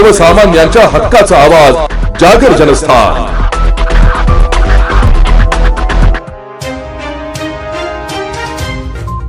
सर्वसामान्यांच्या हक्काचा आवाज जागर जनस्थान।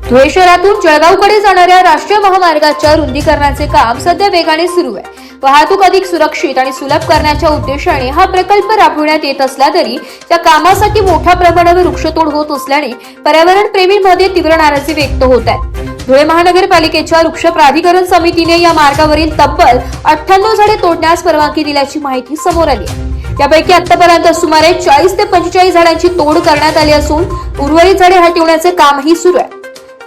धुळे शहरातून जळगावकडे जाणाऱ्या राष्ट्रीय महामार्गाच्या रुंदीकरणाचे काम सध्या वेगाने सुरू आहे। वाहतूक अधिक सुरक्षित आणि सुलभ करण्याच्या उद्देशाने हा प्रकल्प राबवण्यात येत असला तरी त्या कामासाठी मोठ्या प्रमाणावर वृक्षतोड होत असल्याने पर्यावरण प्रेमींमध्ये तीव्र नाराजी व्यक्त होत आहे। धुळे महानगरपालिकेच्या वृक्ष प्राधिकरण समितीने या मार्गावरील तब्बल 98 झाडे तोडण्यास परवानगी दिल्याची माहिती समोर आली आहे। यापैकी आतापर्यंत सुमारे 40 ते 45 झाडांची तोड करण्यात आली असून उर्वरित झाडे हटवण्याचे कामही सुरू आहे।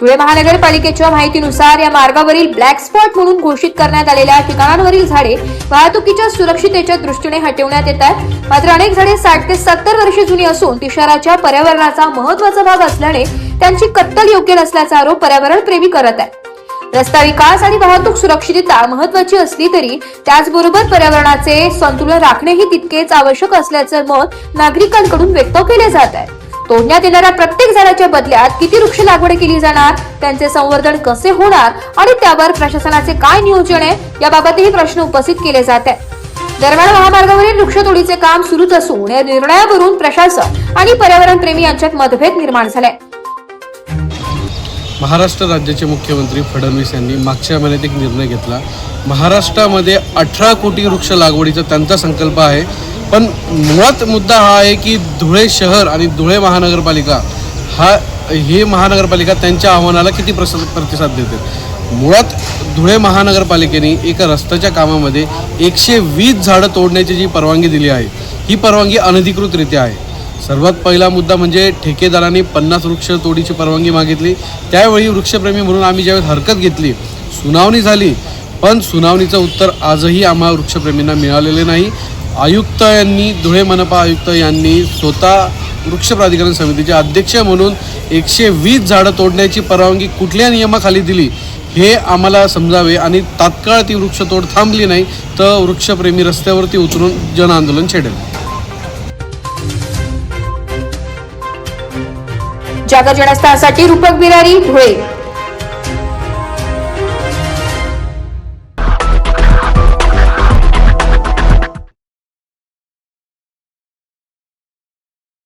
धुळे महानगरपालिकेच्या माहितीनुसार या मार्गावरील ब्लॅक स्पॉट म्हणून घोषित करण्यात आलेल्या ठिकाणांवरील झाडे वाहतुकीच्या सुरक्षिततेच्या दृष्टीने हटवण्यात येतात। मात्र अनेक झाडे 60 ते 70 वर्षे जुनी असून ती शहराच्या पर्यावरणाचा महत्त्वाचा भाग असल्याने त्यांची कत्तल योग्य नसल्याचा आरोप पर्यावरण प्रेमी करत आहेत। रस्ता विकास आणि वाहतूक सुरक्षितता महत्त्वाची असली तरी त्याचबरोबर पर्यावरणाचे संतुलन राखणेही तितकेच आवश्यक असल्याचे मत नागरिकांकडून व्यक्त केले जात आहे। तोडण्यात येणाऱ्या प्रत्येक झाडाच्या बदल्यात किती वृक्ष लागवड केली जाणार, त्यांचे संवर्धन कसे होणार आणि त्यावर प्रशासनाचे काय नियोजन आहे याबाबतही प्रश्न उपस्थित केले जात आहेत। दरम्यान महामार्गावरील वृक्षतोडीचे काम सुरूच असून या निर्णयावरून प्रशासन आणि पर्यावरण प्रेमी यांच्यात मतभेद निर्माण झाले। महाराष्ट्र राज्याचे मुख्यमंत्री फडणवीस यांनी मागच्या महिन्यात एक निर्णय घेतला। महाराष्ट्रामध्ये 18 कोटी वृक्ष लागवडीचा त्यांचा संकल्प आहे। पण मुळात मुद्दा हा आहे की धुळे शहर आणि धुळे महानगरपालिका ही महानगरपालिका त्यांच्या आव्हानाला किती प्रतिसाद देते। मुळात धुळे महानगरपालिकेने एका रस्त्याच्या कामामध्ये 120 झाडं तोडण्याची जी परवानगी दिली आहे ही परवानगी अनधिकृतरित्या आहे। सर्वात पहिला मुद्दा म्हणजे ठेकेदारांनी 50 वृक्ष तोडीची परवानगी मागितली। त्यावेळी वृक्षप्रेमी म्हणून आम्ही ज्यावेळेस हरकत घेतली, सुनावणी झाली, पण सुनावणीचं उत्तर आजही आम्हा वृक्षप्रेमींना मिळालेले नाही। आयुक्त यांनी धुळे मनपा आयुक्त यांनी स्वतः वृक्ष प्राधिकरण समितीचे अध्यक्ष म्हणून 120 झाडं तोडण्याची परवानगी कुठल्या नियमाखाली दिली हे आम्हाला समजावे आणि तात्काळ ती वृक्षतोड थांबली नाही तर वृक्षप्रेमी रस्त्यावरती उतरून जनआंदोलन छेडेल। जागर जनस्थानसाठी रूपक बिरारी, धुळे।